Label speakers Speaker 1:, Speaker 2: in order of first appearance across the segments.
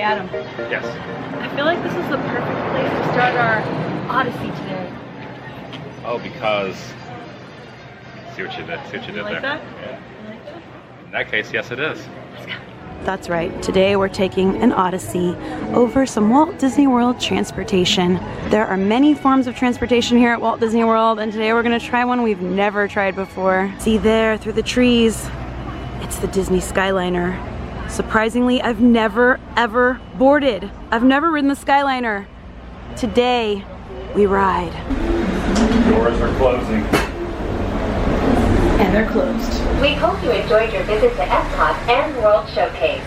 Speaker 1: Adam.
Speaker 2: Yes.
Speaker 1: I feel like this is the perfect place to start our odyssey today.
Speaker 2: Oh, because... See what you did. See what you did
Speaker 1: Like
Speaker 2: there.
Speaker 1: that?
Speaker 2: Yeah.
Speaker 1: You like that?
Speaker 2: In that case, yes, it is.
Speaker 1: Let's go.
Speaker 3: That's right. Today we're taking an odyssey over some Walt Disney World transportation. There are many forms of transportation here at Walt Disney World, and today we're gonna try one we've never tried before. See there through the trees, it's the Disney Skyliner. Surprisingly, I've never ever boarded. I've never ridden the Skyliner. Today we ride.
Speaker 2: Doors are closing.
Speaker 3: And they're closed.
Speaker 4: We hope you enjoyed your visit to Epcot and World Showcase.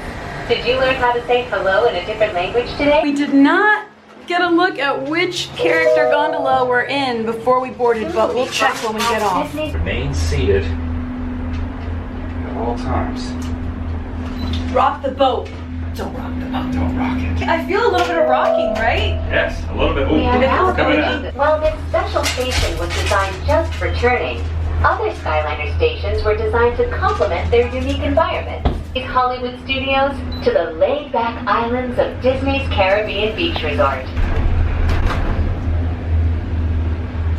Speaker 4: Did you learn how to say hello in a different language today?
Speaker 3: We did not get a look at which character gondola we're in before we boarded, but we'll check when we get off.
Speaker 2: Remain seated at all times.
Speaker 3: Rock the boat. Don't rock the boat.
Speaker 2: Don't rock it.
Speaker 3: I feel a little bit of rocking, right?
Speaker 2: Yes, a little bit.
Speaker 4: We
Speaker 2: Ooh,
Speaker 4: are now
Speaker 2: coming
Speaker 4: going
Speaker 2: in.
Speaker 4: While this special station was designed just for turning, other Skyliner stations were designed to complement their unique environment. Hollywood Studios to the laid-back islands of Disney's Caribbean Beach Resort.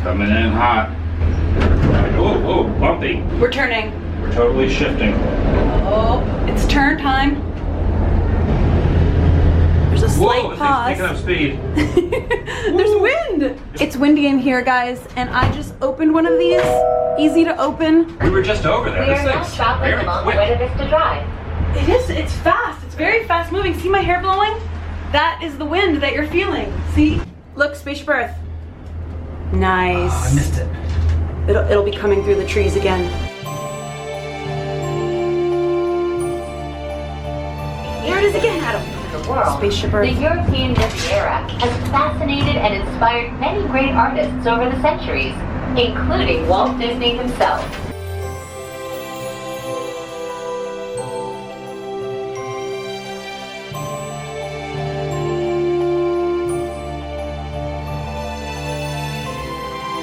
Speaker 2: Coming in hot. Oh, bumpy.
Speaker 3: We're turning.
Speaker 2: We're totally shifting.
Speaker 3: Oh, it's turn time. There's a slight
Speaker 2: Whoa, this
Speaker 3: pause.
Speaker 2: thing's picking up speed.
Speaker 3: There's wind. It's windy in here, guys, and I just opened one of these. Easy to open.
Speaker 2: We were just over there.
Speaker 4: We
Speaker 2: This
Speaker 4: are now
Speaker 2: thing's
Speaker 4: traveling
Speaker 2: very
Speaker 4: along
Speaker 2: quick.
Speaker 4: Buena Vista Drive.
Speaker 3: It is, it's fast. It's very fast moving. See my hair blowing? That is the wind that you're feeling. See? Look, Spaceship Earth. Nice.
Speaker 2: Oh, I missed it.
Speaker 3: It'll be coming through the trees again. Here it is again, Adam.
Speaker 4: The world,
Speaker 3: Spaceship Earth.
Speaker 4: the European Riviera has fascinated and inspired many great artists over the centuries, including Walt Disney himself.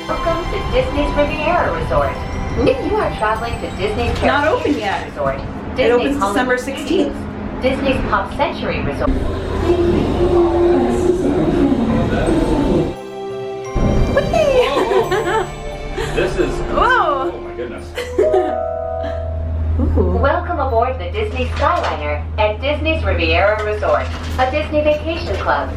Speaker 4: Welcome to Disney's Riviera Resort. If you are traveling to Disney's
Speaker 3: Not
Speaker 4: Caribbean
Speaker 3: open
Speaker 4: Beach
Speaker 3: yet.
Speaker 4: Resort,
Speaker 3: It
Speaker 4: Disney's
Speaker 3: opens
Speaker 4: Hollywood
Speaker 3: December
Speaker 4: Studios,
Speaker 3: 16th.
Speaker 4: Disney's Pop Century Resort.
Speaker 2: This is...
Speaker 3: Whoa.
Speaker 2: Oh my goodness.
Speaker 3: Ooh.
Speaker 4: Welcome aboard the Disney Skyliner at Disney's Riviera Resort, a Disney vacation club.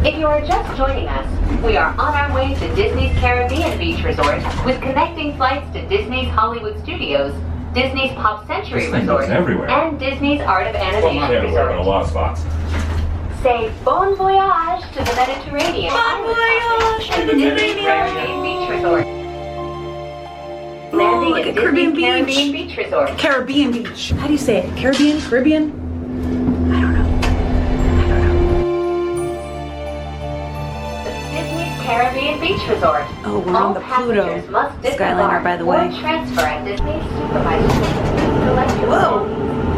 Speaker 4: If you are just joining us, we are on our way to Disney's Caribbean Beach Resort with connecting flights to Disney's Hollywood Studios, Disney's Pop Century
Speaker 2: This thing
Speaker 4: Resort,
Speaker 2: goes everywhere.
Speaker 4: and Disney's Art of
Speaker 2: Well,
Speaker 4: Animation
Speaker 2: not everywhere, but a
Speaker 4: Resort.
Speaker 2: lot of spots.
Speaker 4: Say bon voyage to the Mediterranean.
Speaker 3: Bon voyage
Speaker 4: and
Speaker 3: to the
Speaker 4: Disney's
Speaker 3: Mediterranean.
Speaker 4: Caribbean Beach Resort. Landing
Speaker 3: look
Speaker 4: at
Speaker 3: at Caribbean
Speaker 4: Disney's
Speaker 3: Beach.
Speaker 4: Caribbean Beach Resort.
Speaker 3: Caribbean Beach. How do you say it? Caribbean? Caribbean? I don't know.
Speaker 4: Disney's Caribbean Beach Resort.
Speaker 3: Oh, we're on the Pluto
Speaker 4: passengers must
Speaker 3: Skyliner,
Speaker 4: disembark
Speaker 3: by the
Speaker 4: or
Speaker 3: way.
Speaker 4: transfer at Disney's supervisor. Select your
Speaker 3: Whoa.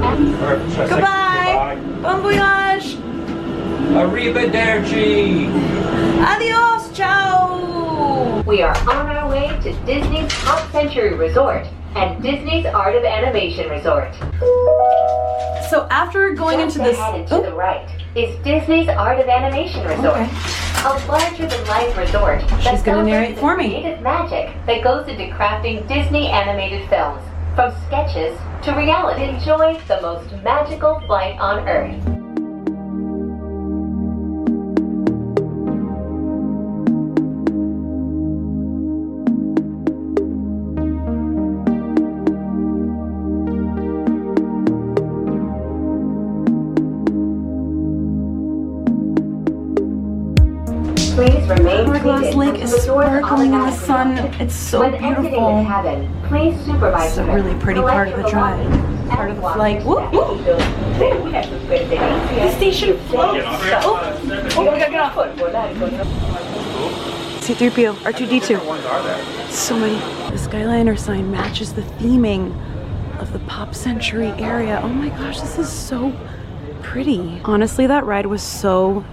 Speaker 4: and
Speaker 3: Goodbye. Bon voyage.
Speaker 2: Arrivederci.
Speaker 3: Adios. Ciao.
Speaker 4: we are on our way to Disney's Pop Century Resort and Disney's Art of Animation Resort.
Speaker 3: So after going
Speaker 4: Just
Speaker 3: into this,
Speaker 4: ahead and to the right is Disney's Art of Animation Resort.
Speaker 3: Okay.
Speaker 4: A larger-than-life resort
Speaker 3: She's
Speaker 4: that
Speaker 3: gonna narrate
Speaker 4: celebrates
Speaker 3: for
Speaker 4: the
Speaker 3: me.
Speaker 4: creative magic that goes into crafting Disney animated films, from sketches to reality. Enjoy the most magical flight on Earth. Please remain
Speaker 3: Hourglass
Speaker 4: seated
Speaker 3: Lake
Speaker 4: until
Speaker 3: is
Speaker 4: the doors on
Speaker 3: sparkling in the
Speaker 4: left
Speaker 3: sun.
Speaker 4: reopen.
Speaker 3: It's so
Speaker 4: When exiting the
Speaker 3: beautiful.
Speaker 4: cabin, please supervise
Speaker 3: It's a
Speaker 4: them.
Speaker 3: really pretty
Speaker 4: Collect
Speaker 3: part of
Speaker 4: your
Speaker 3: the drive,
Speaker 4: belongings
Speaker 3: part of
Speaker 4: and
Speaker 3: the
Speaker 4: walk
Speaker 3: flight. Whoop,
Speaker 4: back.
Speaker 3: whoop. The station floats. Oh, we gotta get off. C-3PO, R2-D2.
Speaker 2: Ones are there.
Speaker 3: So many. The Skyliner sign matches the theming of the Pop Century area. Oh my gosh, this is so pretty. Honestly, that ride was so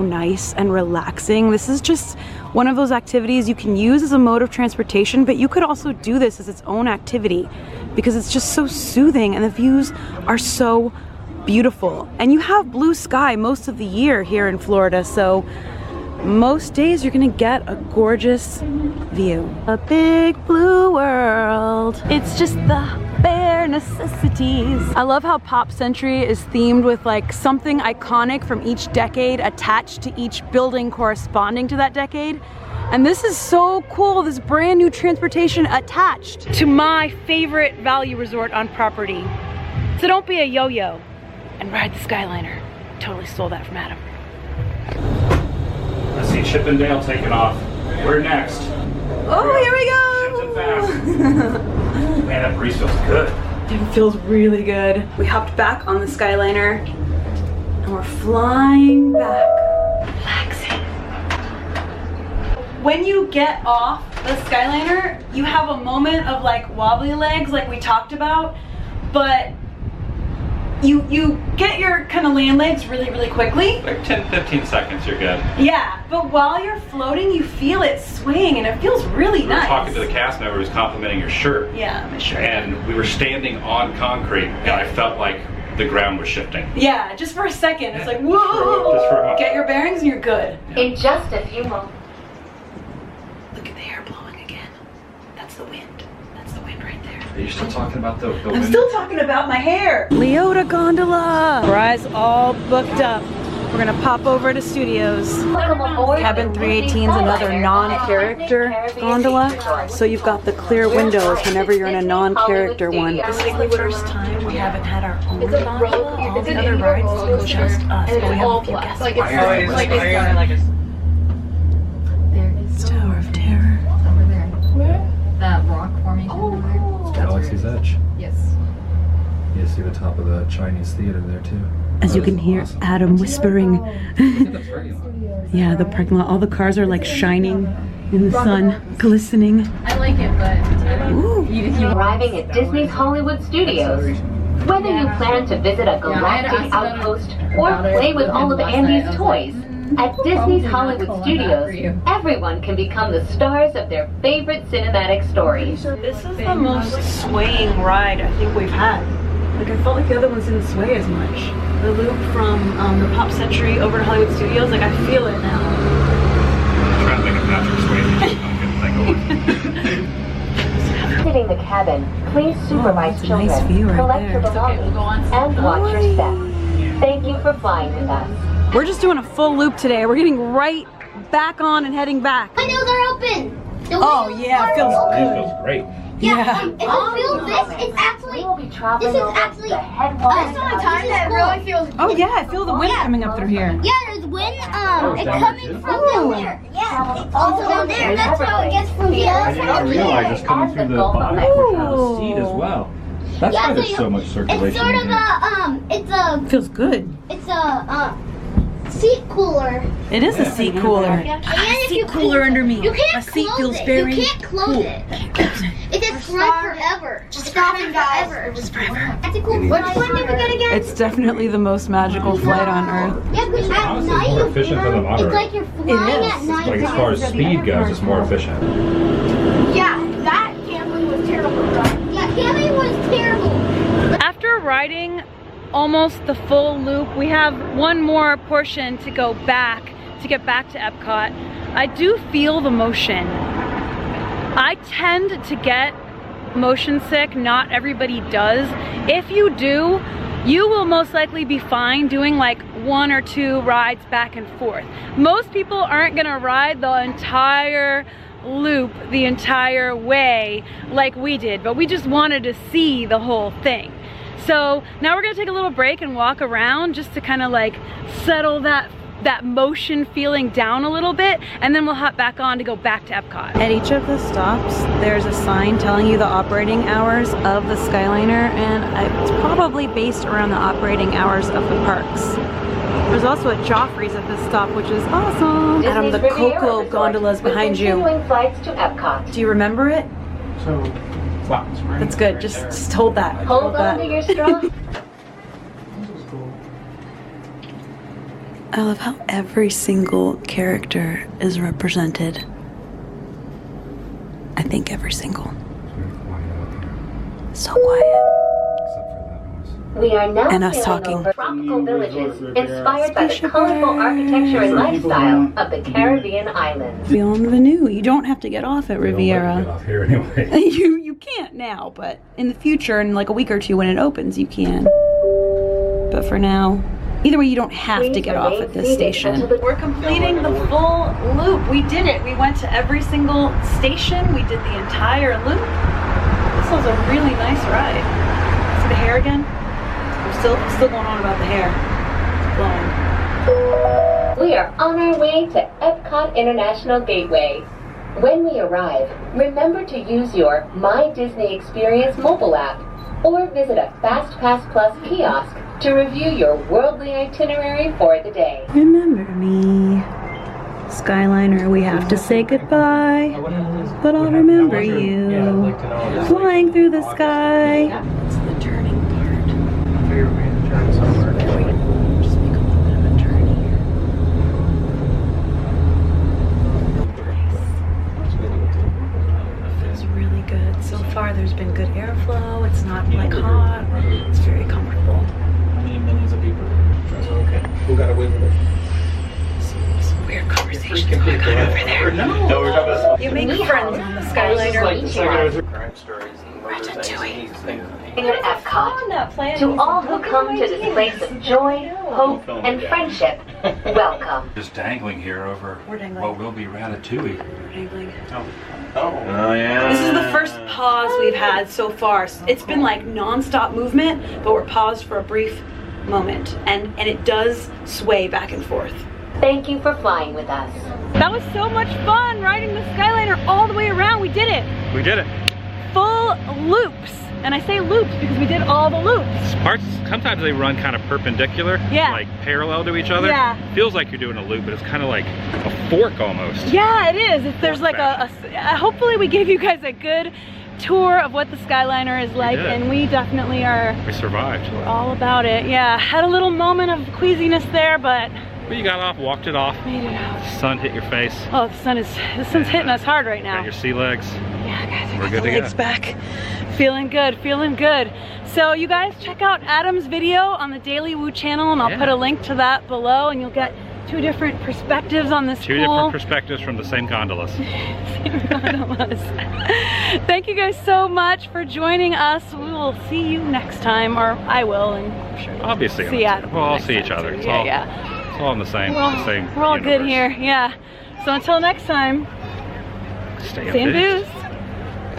Speaker 3: nice and relaxing. This is just one of those activities you can use as a mode of transportation, but you could also do this as its own activity because it's just so soothing and the views are so beautiful. And you have blue sky most of the year here in Florida, so most days you're gonna get a gorgeous view. A big blue world. It's just the bare necessities. I love how Pop Century is themed with like something iconic from each decade attached to each building corresponding to that decade. And this is so cool, this brand new transportation attached to my favorite value resort on property. So don't be a yo-yo and ride the Skyliner. Totally stole that from Adam.
Speaker 2: I see Chippendale taking off. We're next.
Speaker 3: Oh, here we go!
Speaker 2: Man, that breeze feels good.
Speaker 3: It feels really good. We hopped back on the Skyliner and we're flying back, relaxing. When you get off the Skyliner, you have a moment of like wobbly legs like we talked about, but you get your kind of land legs really, really quickly.
Speaker 2: Like 10-15 seconds, you're good.
Speaker 3: Yeah, but while you're floating, you feel it swing and it feels really nice.
Speaker 2: We were talking to the cast member who's complimenting your shirt.
Speaker 3: Yeah, my shirt.
Speaker 2: And we were standing on concrete and I felt like the ground was shifting.
Speaker 3: Yeah, just for a second. It's like, whoa!
Speaker 2: Just for a moment.
Speaker 3: Get your bearings and you're good.
Speaker 4: In just a few moments.
Speaker 3: Look at the hair blowing again. That's the wind. That's the wind right there.
Speaker 2: Are you still talking about the
Speaker 3: I'm
Speaker 2: wind?
Speaker 3: still talking about my hair. Leota Gondola. We're eyes all booked up. We're gonna pop over to studios.
Speaker 4: Welcome aboard
Speaker 3: Cabin
Speaker 4: the
Speaker 3: 318 is another
Speaker 4: Skyliner
Speaker 3: non-character
Speaker 4: at Disney
Speaker 3: gondola.
Speaker 4: Caribbean Beach
Speaker 3: So you've got the clear windows whenever you're in a non-character one.
Speaker 4: This
Speaker 3: This is the first time we haven't had our own gondola. All the other rides is just us. But we have a few guests.
Speaker 1: Like it's there is
Speaker 3: Tower of Terror.
Speaker 1: over there. Where? That rock formation over there.
Speaker 5: Galaxy's Edge.
Speaker 1: Yes.
Speaker 5: You see the top of the Chinese theater there too.
Speaker 3: As you
Speaker 5: That
Speaker 3: can
Speaker 5: is
Speaker 3: hear
Speaker 5: awesome.
Speaker 3: Adam whispering.
Speaker 5: Look at the parking lot.
Speaker 3: Yeah, the parking lot. All the cars are like shining in the sun, glistening.
Speaker 1: I like it, but
Speaker 3: Ooh.
Speaker 4: Arriving at Disney's Hollywood Studios. Whether you plan to visit a galactic outpost or play with all of Andy's toys, at Disney's Hollywood Studios, everyone can become the stars of their favorite cinematic stories.
Speaker 3: This is the most swaying ride I think we've had. Like I felt like the other ones didn't sway as much. The loop from the Pop Century over to Hollywood Studios, like I feel it now.
Speaker 2: I'm trying to think of Patrick Swayze. I couldn't think of one.
Speaker 4: Exiting the cabin, please supervise
Speaker 3: that's a
Speaker 4: children,
Speaker 3: nice view right
Speaker 4: collect
Speaker 3: there.
Speaker 4: your
Speaker 3: It's
Speaker 1: okay, we'll go on.
Speaker 4: belongings, and watch your step. Thank you for flying with us.
Speaker 3: We're just doing a full loop today. We're getting right back on and heading back.
Speaker 6: Windows are open. The
Speaker 3: Oh
Speaker 6: windows
Speaker 3: yeah,
Speaker 6: are
Speaker 3: it feels
Speaker 6: open.
Speaker 2: It
Speaker 3: good.
Speaker 2: feels great.
Speaker 3: Yeah.
Speaker 6: If you feel this, it's actually.
Speaker 4: We'll be traveling
Speaker 6: This is
Speaker 4: over
Speaker 6: actually.
Speaker 4: the headwaters
Speaker 6: This
Speaker 4: of
Speaker 6: time that really feels.
Speaker 3: Oh yeah, I feel the wind coming up through here.
Speaker 6: Yeah, there's wind.
Speaker 2: it's
Speaker 6: It's
Speaker 2: down
Speaker 6: coming
Speaker 2: there, too?
Speaker 6: from down there. Yeah, it's also down there. That's how it gets from here.
Speaker 2: I did not realize it's coming through the bottom portion of the seat as well. That's
Speaker 6: Yeah,
Speaker 2: why
Speaker 6: so
Speaker 2: there's
Speaker 6: you-
Speaker 2: so much circulation.
Speaker 6: It's sort
Speaker 2: in
Speaker 6: of
Speaker 2: here.
Speaker 3: Feels good.
Speaker 6: it's a seat cooler.
Speaker 3: It is a seat cooler.
Speaker 6: And if you
Speaker 3: cooler under me.
Speaker 6: You can't
Speaker 3: A seat
Speaker 6: close
Speaker 3: feels
Speaker 6: it.
Speaker 3: very
Speaker 6: You can't close it. It just runs forever. Just forever. That's a cool. Which one did we get again?
Speaker 3: It's definitely the most magical flight on Earth.
Speaker 6: Yeah, because at
Speaker 2: Honestly,
Speaker 6: night
Speaker 2: it's more efficient for the
Speaker 6: it's
Speaker 2: monorail.
Speaker 6: like you're flying at night.
Speaker 2: Like as far as speed goes, it's more efficient.
Speaker 6: Yeah, that Camry was terrible. Yeah, Camry was terrible.
Speaker 3: After riding almost the full loop, we have one more portion to go back, to get back to Epcot. I do feel the motion. I tend to get motion sick, not everybody does. If you do, you will most likely be fine doing like 1 or 2 rides back and forth. Most people aren't gonna ride the entire loop the entire way like we did, but we just wanted to see the whole thing. So now we're gonna take a little break and walk around just to kind of like settle that motion feeling down a little bit, and then we'll hop back on to go back to Epcot. At each of the stops, there's a sign telling you the operating hours of the Skyliner, and it's probably based around the operating hours of the parks. There's also a Joffrey's at this stop, which is awesome. Adam, the
Speaker 4: Disney's Riviera
Speaker 3: Coco
Speaker 4: Resort
Speaker 3: gondolas
Speaker 4: with
Speaker 3: behind you.
Speaker 4: continuing flights to Epcot.
Speaker 3: Do you remember it?
Speaker 5: So, flats, right?
Speaker 3: That's good. Just hold that.
Speaker 4: Hold on to your straw.
Speaker 3: I love how every single character is represented. I think every single.
Speaker 5: It's very quiet out there,
Speaker 3: So quiet.
Speaker 5: except for that noise.
Speaker 4: We are now
Speaker 3: And us
Speaker 4: sailing
Speaker 3: talking.
Speaker 4: over tropical villages inspired by the colorful architecture and lifestyle of the Caribbean islands.
Speaker 3: Beyond the new. You don't have to get off at
Speaker 5: They don't let you
Speaker 3: Riviera.
Speaker 5: get off here anyway.
Speaker 3: You can't now, but in the future, in like a week or two when it opens, you can. But for now, either way, you don't have to get off at this station. We're completing the full loop. We did it. We went to every single station. We did the entire loop. This was a really nice ride. See the hair again? I'm still going on about the hair. It's blowing.
Speaker 4: We are on our way to Epcot International Gateway. When we arrive, remember to use your My Disney Experience mobile app or visit a FastPass Plus kiosk to review your worldly itinerary for the day.
Speaker 3: Remember me. Skyliner, we have to say goodbye, but I'll remember you. Flying through the sky. It's the turning part. Just make a little bit of a turn here. Nice. Feels really good. So far there's been good airflow. It's not like hot. It's very comfortable.
Speaker 5: Millions of people. That's okay. Who got away with it?
Speaker 3: Some weird conversations going on over there.
Speaker 5: No, we're talking about
Speaker 3: You make friends on the Skyliner.
Speaker 5: crime stories.
Speaker 3: Ratatouille.
Speaker 4: At Epcot, to all who come to this place of joy, hope, and friendship, welcome.
Speaker 2: Just dangling here over
Speaker 3: We're dangling.
Speaker 2: what will be Ratatouille.
Speaker 3: Dangling.
Speaker 2: Oh yeah.
Speaker 3: This is the first pause we've had so far. It's been like non-stop movement, but we're paused for a brief moment, and it does sway back and forth.
Speaker 4: Thank you for flying with us.
Speaker 3: That was so much fun riding the Skyliner all the way around. We did it.
Speaker 2: We did it.
Speaker 3: Full loops. And I say loops because we did all the loops.
Speaker 2: Parts, sometimes they run kind of perpendicular,
Speaker 3: Yeah.
Speaker 2: like parallel to each other.
Speaker 3: Yeah.
Speaker 2: Feels like you're doing a loop, but it's kind of like a fork almost.
Speaker 3: Yeah, it is. There's like hopefully we gave you guys a good tour of what the Skyliner is like, and we definitely are.
Speaker 2: We survived.
Speaker 3: We're all about it. Yeah, had a little moment of queasiness there, but
Speaker 2: But you got off, walked it off.
Speaker 3: made it out.
Speaker 2: Sun hit your face.
Speaker 3: Oh, the sun's hitting us hard right now.
Speaker 2: Got your sea legs.
Speaker 3: Yeah, guys, I
Speaker 2: We're
Speaker 3: got
Speaker 2: good
Speaker 3: the
Speaker 2: to
Speaker 3: legs
Speaker 2: go.
Speaker 3: back. Feeling good, feeling good. So you guys check out Adam's video on the Daily Woo channel, and I'll put a link to that below, and you'll get two different perspectives on this
Speaker 2: Two different perspectives from the same gondolas.
Speaker 3: gondolas. Thank you guys so much for joining us. We will see you next time, or I will, and I'm sure you'll
Speaker 2: Obviously,
Speaker 3: see Adam
Speaker 2: we'll all
Speaker 3: next
Speaker 2: see
Speaker 3: time
Speaker 2: each other.
Speaker 3: too.
Speaker 2: It's
Speaker 3: Yeah,
Speaker 2: all,
Speaker 3: yeah.
Speaker 2: It's all in the same,
Speaker 3: We're all good
Speaker 2: universe.
Speaker 3: here, yeah. So until next time,
Speaker 2: Stay
Speaker 3: stay enthused.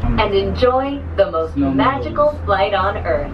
Speaker 4: And enjoy the most magical flight on Earth.